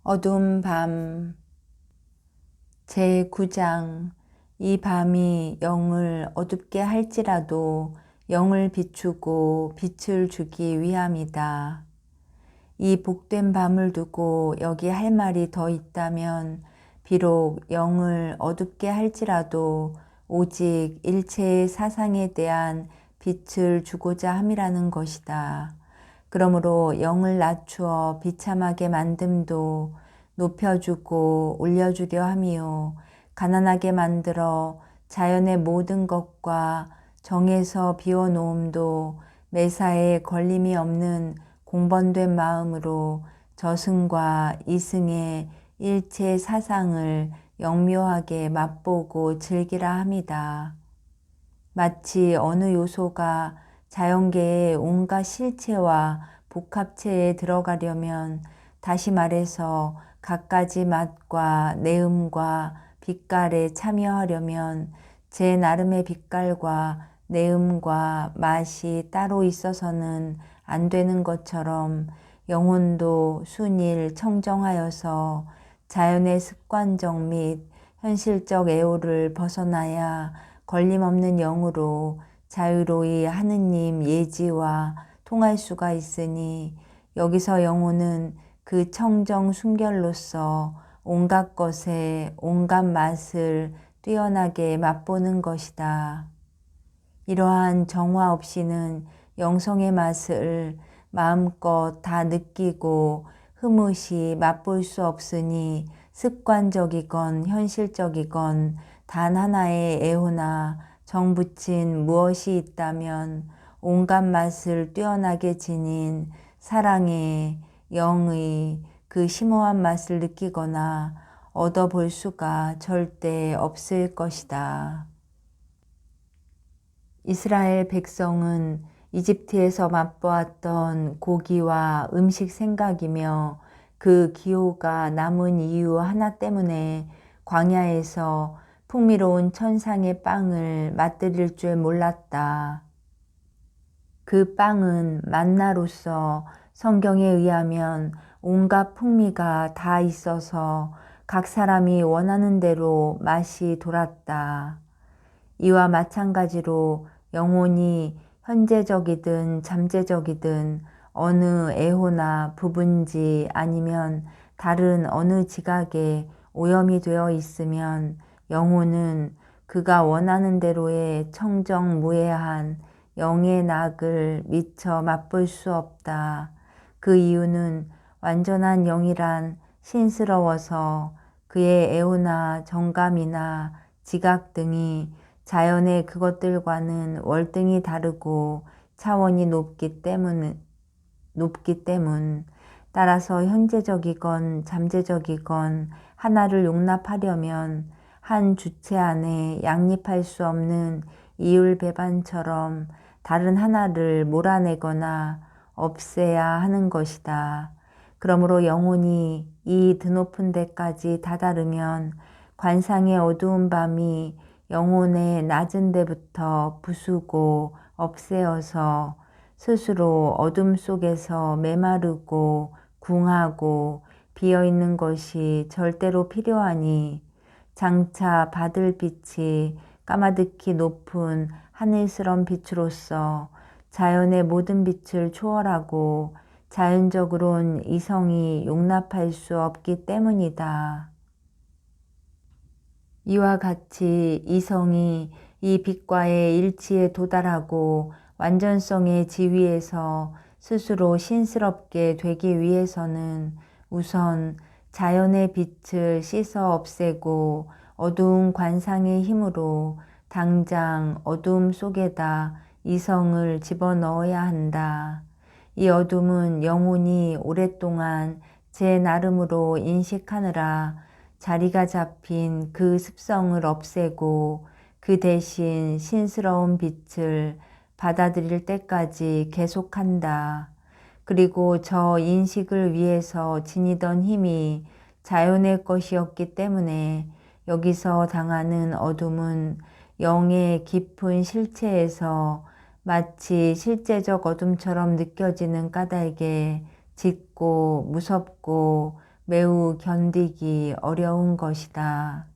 어두운 밤 제9장 이 밤이 영을 어둡게 할지라도 영을 비추고 빛을 주기 위함이다. 이 복된 밤을 두고 여기 할 말이 더 있다면 비록 영을 어둡게 할지라도 오직 일체의 사상에 대한 빛을 주고자 함이라는 것이다. 그러므로 영을 낮추어 비참하게 만듦도 높여주고 올려주려 함이요 가난하게 만들어 자연의 모든 것과 정에서 비워놓음도 매사에 걸림이 없는 공번된 마음으로 저승과 이승의 일체 사상을 영묘하게 맛보고 즐기라 함이다. 마치 어느 요소가 자연계의 온갖 실체와 복합체에 들어가려면 다시 말해서 갖가지 맛과 내음과 빛깔에 참여하려면 제 나름의 빛깔과 내음과 맛이 따로 있어서는 안 되는 것처럼 영혼도 순일 청정하여서 자연의 습관적 및 현실적 애호를 벗어나야 걸림없는 영으로 자유로이 하느님 예지와 통할 수가 있으니 여기서 영혼은 그 청정 순결로서 온갖 것에 온갖 맛을 뛰어나게 맛보는 것이다. 이러한 정화 없이는 영성의 맛을 마음껏 다 느끼고 흐뭇이 맛볼 수 없으니 습관적이건 현실적이건 단 하나의 애호나 정붙인 무엇이 있다면 온갖 맛을 뛰어나게 지닌 사랑의 영의 그 심오한 맛을 느끼거나 얻어볼 수가 절대 없을 것이다. 이스라엘 백성은 이집트에서 맛보았던 고기와 음식 생각이며 그 기호가 남은 이유 하나 때문에 광야에서 풍미로운 천상의 빵을 맛들일 줄 몰랐다. 그 빵은 만나로서 성경에 의하면 온갖 풍미가 다 있어서 각 사람이 원하는 대로 맛이 돌았다. 이와 마찬가지로 영혼이 현재적이든 잠재적이든 어느 애호나 부분지 아니면 다른 어느 지각에 오염이 되어 있으면 영혼은 그가 원하는 대로의 청정무해한 영의 낙을 미처 맛볼 수 없다. 그 이유는 완전한 영이란 신스러워서 그의 애호나 정감이나 지각 등이 자연의 그것들과는 월등히 다르고 차원이 높기 때문 따라서 현재적이건 잠재적이건 하나를 용납하려면 한 주체 안에 양립할 수 없는 이율배반처럼 다른 하나를 몰아내거나 없애야 하는 것이다. 그러므로 영혼이 이 드높은 데까지 다다르면 관상의 어두운 밤이 영혼의 낮은 데부터 부수고 없애어서 스스로 어둠 속에서 메마르고 궁하고 비어있는 것이 절대로 필요하니 장차 받을 빛이 까마득히 높은 하늘스런 빛으로서 자연의 모든 빛을 초월하고 자연적으론 이성이 용납할 수 없기 때문이다. 이와 같이 이성이 이 빛과의 일치에 도달하고 완전성의 지위에서 스스로 신스럽게 되기 위해서는 우선 자연의 빛을 씻어 없애고 어두운 관상의 힘으로 당장 어둠 속에다 이성을 집어넣어야 한다. 이 어둠은 영혼이 오랫동안 제 나름으로 인식하느라 자리가 잡힌 그 습성을 없애고 그 대신 신스러운 빛을 받아들일 때까지 계속한다. 그리고 저 인식을 위해서 지니던 힘이 자연의 것이었기 때문에 여기서 당하는 어둠은 영의 깊은 실체에서 마치 실제적 어둠처럼 느껴지는 까닭에 짙고 무섭고 매우 견디기 어려운 것이다.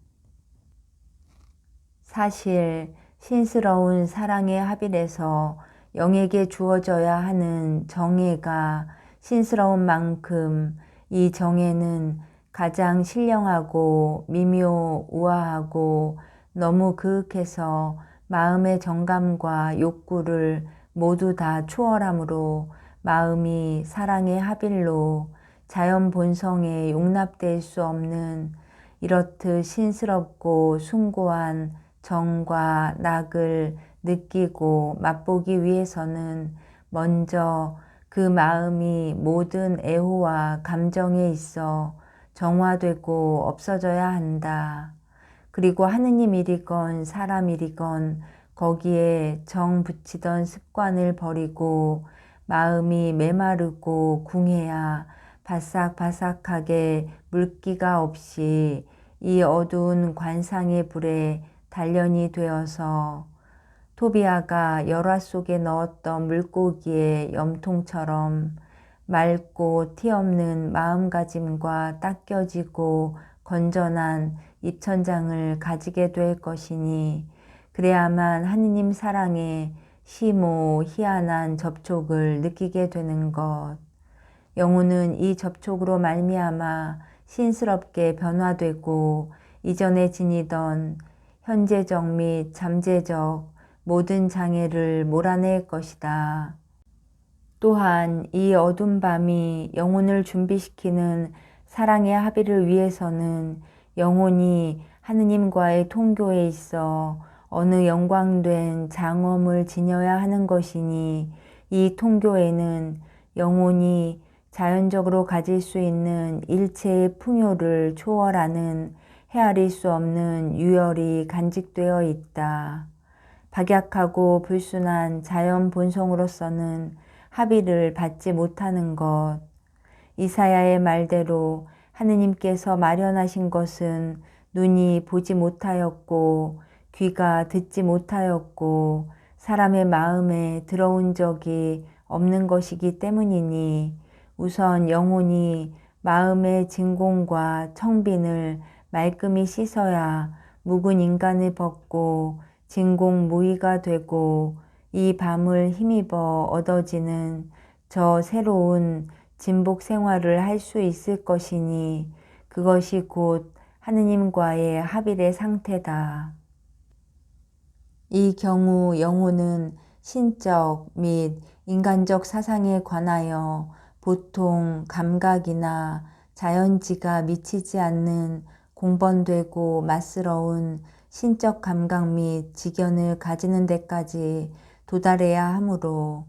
사실 신스러운 사랑의 합일에서 영에게 주어져야 하는 정예가 신스러운 만큼 이 정예는 가장 신령하고 미묘우아하고 너무 그윽해서 마음의 정감과 욕구를 모두 다 초월하므로 마음이 사랑의 합일로 자연 본성에 용납될 수 없는 이렇듯 신스럽고 숭고한 정과 낙을 느끼고 맛보기 위해서는 먼저 그 마음이 모든 애호와 감정에 있어 정화되고 없어져야 한다. 그리고 하느님이리건 사람이리건 거기에 정 붙이던 습관을 버리고 마음이 메마르고 궁해야 바삭바삭하게 물기가 없이 이 어두운 관상의 불에 단련이 되어서 토비아가 열화 속에 넣었던 물고기의 염통처럼 맑고 티 없는 마음가짐과 닦여지고 건전한 입천장을 가지게 될 것이니 그래야만 하느님 사랑에 심오 희한한 접촉을 느끼게 되는 것. 영혼은 이 접촉으로 말미암아 신스럽게 변화되고 이전에 지니던 현재적 및 잠재적 모든 장애를 몰아낼 것이다. 또한 이 어두운 밤이 영혼을 준비시키는 사랑의 합의를 위해서는 영혼이 하느님과의 통교에 있어 어느 영광된 장엄을 지녀야 하는 것이니 이 통교에는 영혼이 자연적으로 가질 수 있는 일체의 풍요를 초월하는 헤아릴 수 없는 유열이 간직되어 있다. 박약하고 불순한 자연 본성으로서는 합의를 받지 못하는 것. 이사야의 말대로 하느님께서 마련하신 것은 눈이 보지 못하였고 귀가 듣지 못하였고 사람의 마음에 들어온 적이 없는 것이기 때문이니 우선 영혼이 마음의 진공과 청빈을 말끔히 씻어야 묵은 인간을 벗고 진공무의가 되고 이 밤을 힘입어 얻어지는 저 새로운 진복 생활을 할 수 있을 것이니 그것이 곧 하느님과의 합일의 상태다. 이 경우 영혼은 신적 및 인간적 사상에 관하여 보통 감각이나 자연지가 미치지 않는 공번되고 맛스러운 신적 감각 및 지견을 가지는 데까지 도달해야 하므로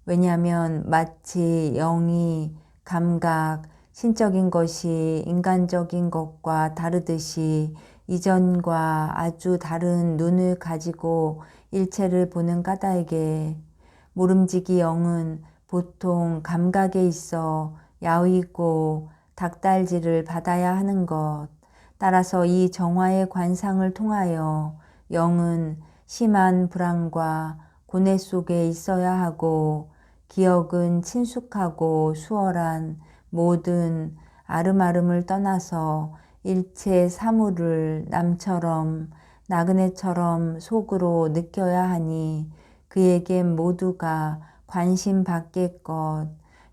왜냐하면 마치 영이 감각, 신적인 것이 인간적인 것과 다르듯이 이전과 아주 다른 눈을 가지고 일체를 보는 까닭에 모름지기 영은 보통 감각에 있어 야위고 닥달질을 받아야 하는 것. 따라서 이 정화의 관상을 통하여 영은 심한 불안과 고뇌 속에 있어야 하고 기억은 친숙하고 수월한 모든 아름아름을 떠나서 일체 사물을 남처럼 나그네처럼 속으로 느껴야 하니 그에겐 모두가 관심 밖의 것,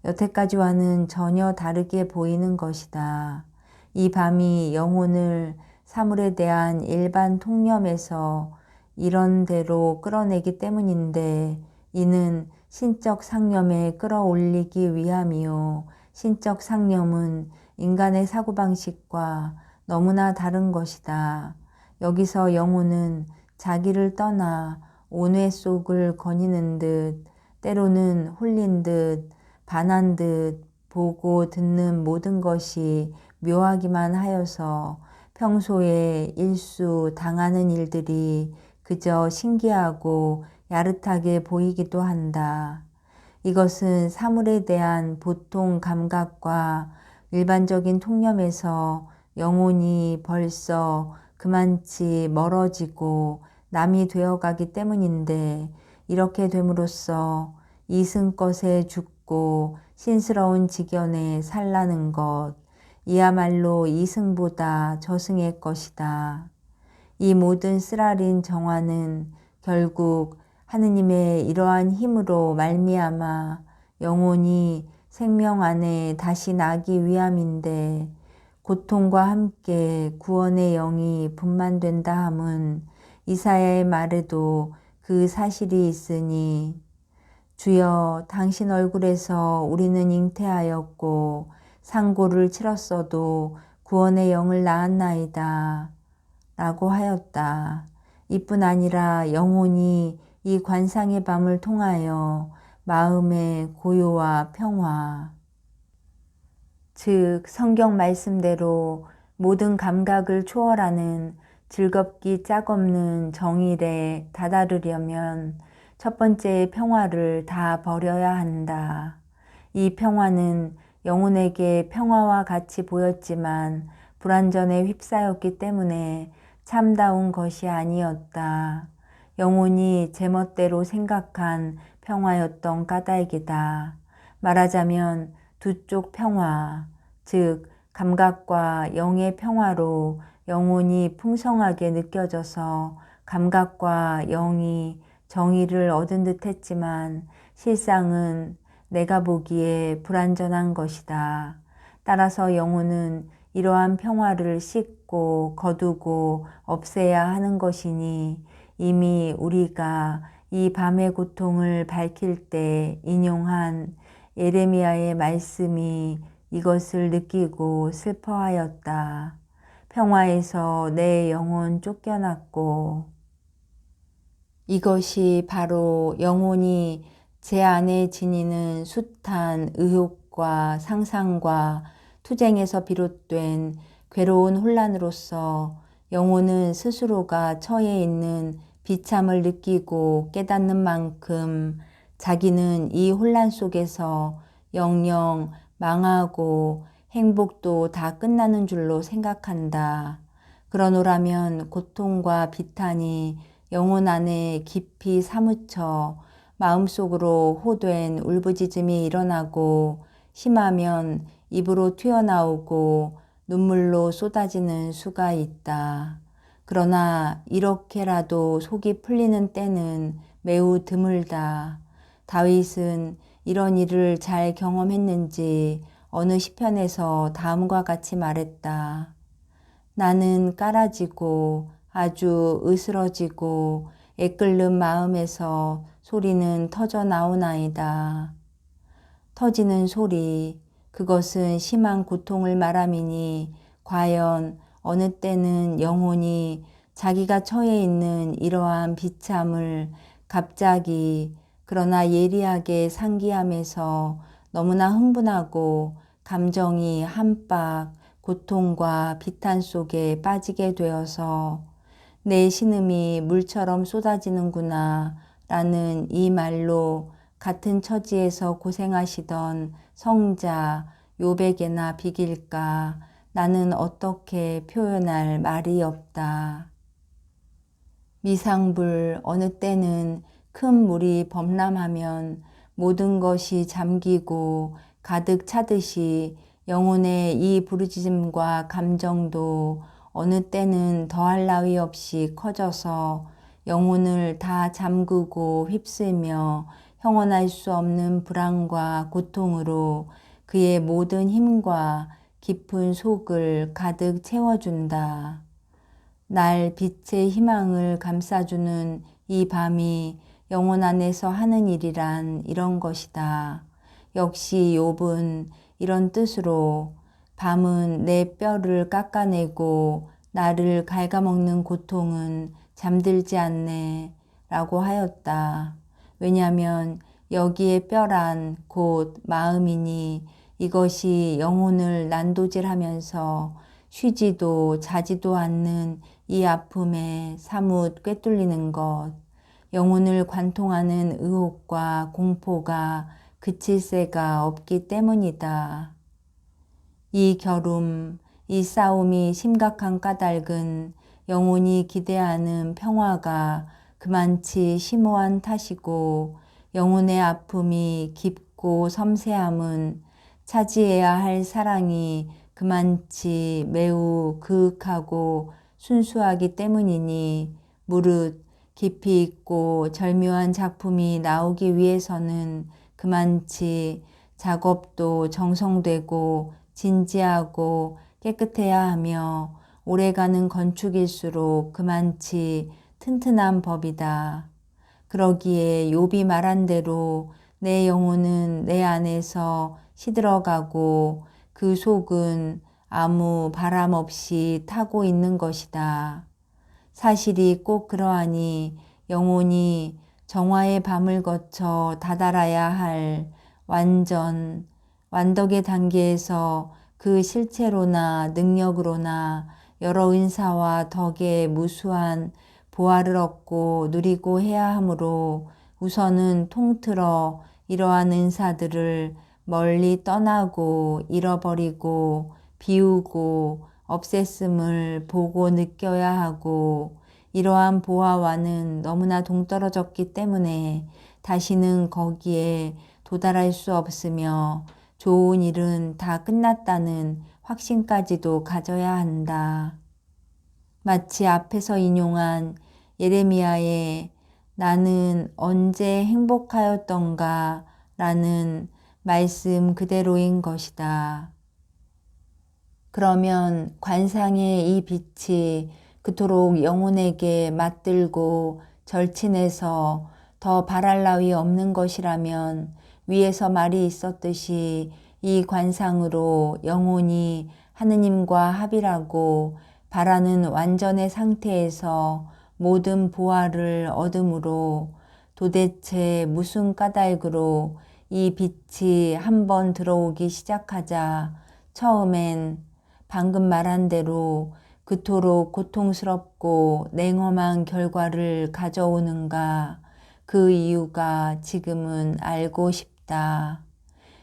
여태까지와는 전혀 다르게 보이는 것이다. 이 밤이 영혼을 사물에 대한 일반 통념에서 이런대로 끌어내기 때문인데 이는 신적 상념에 끌어올리기 위함이요. 신적 상념은 인간의 사고방식과 너무나 다른 것이다. 여기서 영혼은 자기를 떠나 온회 속을 거니는 듯 때로는 홀린 듯 반한 듯 보고 듣는 모든 것이 묘하기만 하여서 평소에 일수 당하는 일들이 그저 신기하고 야릇하게 보이기도 한다. 이것은 사물에 대한 보통 감각과 일반적인 통념에서 영혼이 벌써 그만치 멀어지고 남이 되어가기 때문인데 이렇게 됨으로써 이승것에 죽고 신스러운 지견에 살라는 것, 이야말로 이승보다 저승의 것이다. 이 모든 쓰라린 정화는 결국 하느님의 이러한 힘으로 말미암아 영혼이 생명 안에 다시 나기 위함인데, 고통과 함께 구원의 영이 분만된다 함은 이사야의 말에도 그 사실이 있으니, 주여 당신 얼굴에서 우리는 잉태하였고 상고를 치렀어도 구원의 영을 낳았나이다 라고 하였다. 이뿐 아니라 영혼이 이 관상의 밤을 통하여 마음의 고요와 평화, 즉 성경 말씀대로 모든 감각을 초월하는 즐겁기 짝없는 정일에 다다르려면 첫 번째 평화를 다 버려야 한다. 이 평화는 영혼에게 평화와 같이 보였지만 불완전에 휩싸였기 때문에 참다운 것이 아니었다. 영혼이 제멋대로 생각한 평화였던 까닭이다. 말하자면 두 쪽 평화, 즉 감각과 영의 평화로 영혼이 풍성하게 느껴져서 감각과 영이 정의를 얻은 듯 했지만 실상은 내가 보기에 불완전한 것이다. 따라서 영혼은 이러한 평화를 씻고 거두고 없애야 하는 것이니, 이미 우리가 이 밤의 고통을 밝힐 때 인용한 예레미야의 말씀이 이것을 느끼고 슬퍼하였다. 평화에서 내 영혼 쫓겨났고, 이것이 바로 영혼이 제 안에 지니는 숱한 의욕과 상상과 투쟁에서 비롯된 괴로운 혼란으로서 영혼은 스스로가 처해 있는 비참을 느끼고 깨닫는 만큼 자기는 이 혼란 속에서 영영 망하고 행복도 다 끝나는 줄로 생각한다. 그러노라면 고통과 비탄이 영혼 안에 깊이 사무쳐 마음속으로 호된 울부짖음이 일어나고, 심하면 입으로 튀어나오고 눈물로 쏟아지는 수가 있다. 그러나 이렇게라도 속이 풀리는 때는 매우 드물다. 다윗은 이런 일을 잘 경험했는지 어느 시편에서 다음과 같이 말했다. 나는 깔아지고 아주 으스러지고 애끓는 마음에서 소리는 터져 나오나이다. 터지는 소리, 그것은 심한 고통을 말함이니 과연 어느 때는 영혼이 자기가 처해 있는 이러한 비참을 갑자기 그러나 예리하게 상기하면서 너무나 흥분하고 감정이 한박 고통과 비탄 속에 빠지게 되어서 내 신음이 물처럼 쏟아지는구나 라는 이 말로 같은 처지에서 고생하시던 성자 욥에게나 비길까, 나는 어떻게 표현할 말이 없다. 미상불 어느 때는 큰 물이 범람하면 모든 것이 잠기고 가득 차듯이 영혼의 이 부르짖음과 감정도 어느 때는 더할 나위 없이 커져서 영혼을 다 잠그고 휩쓸며 형언할 수 없는 불안과 고통으로 그의 모든 힘과 깊은 속을 가득 채워준다. 날 빛의 희망을 감싸주는 이 밤이 영혼 안에서 하는 일이란 이런 것이다. 역시 욥은 이런 뜻으로 밤은 내 뼈를 깎아내고 나를 갉아먹는 고통은 잠들지 않네 라고 하였다. 왜냐하면 여기에 뼈란 곧 마음이니 이것이 영혼을 난도질하면서 쉬지도 자지도 않는 이 아픔에 사뭇 꿰뚫리는 것, 영혼을 관통하는 의혹과 공포가 그칠 새가 없기 때문이다. 이 겨룸, 이 싸움이 심각한 까닭은 영혼이 기대하는 평화가 그만치 심오한 탓이고, 영혼의 아픔이 깊고 섬세함은 차지해야 할 사랑이 그만치 매우 그윽하고 순수하기 때문이니 무릇 깊이 있고 절묘한 작품이 나오기 위해서는 그만치 작업도 정성되고 진지하고 깨끗해야 하며 오래가는 건축일수록 그만치 튼튼한 법이다. 그러기에 욥이 말한 대로 내 영혼은 내 안에서 시들어가고 그 속은 아무 바람 없이 타고 있는 것이다. 사실이 꼭 그러하니 영혼이 정화의 밤을 거쳐 다다라야 할 완덕의 단계에서 그 실체로나 능력으로나 여러 은사와 덕의 무수한 보화를 얻고 누리고 해야 하므로 우선은 통틀어 이러한 은사들을 멀리 떠나고 잃어버리고 비우고 없앴음을 보고 느껴야 하고 이러한 보아와는 너무나 동떨어졌기 때문에 다시는 거기에 도달할 수 없으며 좋은 일은 다 끝났다는 확신까지도 가져야 한다. 마치 앞에서 인용한 예레미야의 나는 언제 행복하였던가 라는 말씀 그대로인 것이다. 그러면 관상의 이 빛이 그토록 영혼에게 맞들고 절친해서 더 바랄 나위 없는 것이라면 위에서 말이 있었듯이 이 관상으로 영혼이 하느님과 합일하고 바라는 완전의 상태에서 모든 보화를 얻음으로 도대체 무슨 까닭으로 이 빛이 한번 들어오기 시작하자 처음엔 방금 말한 대로 그토록 고통스럽고 냉엄한 결과를 가져오는가 그 이유가 지금은 알고 싶다.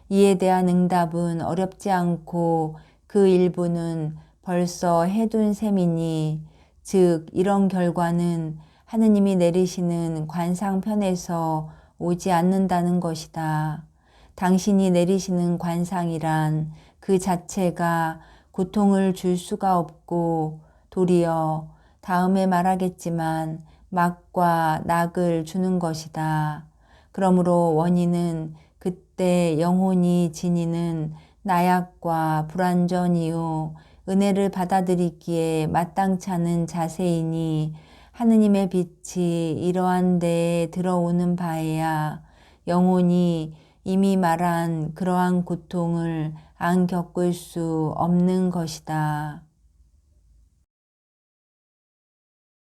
이에 대한 응답은 어렵지 않고 그 일부는 벌써 해둔 셈이니 즉 이런 결과는 하느님이 내리시는 관상편에서 오지 않는다는 것이다. 당신이 내리시는 관상이란 그 자체가 고통을 줄 수가 없고 도리어 다음에 말하겠지만 막과 낙을 주는 것이다. 그러므로 원인은 그때 영혼이 지니는 나약과 불완전이요 은혜를 받아들이기에 마땅치 않은 자세이니 하느님의 빛이 이러한 데에 들어오는 바에야 영혼이 이미 말한 그러한 고통을 안 겪을 수 없는 것이다.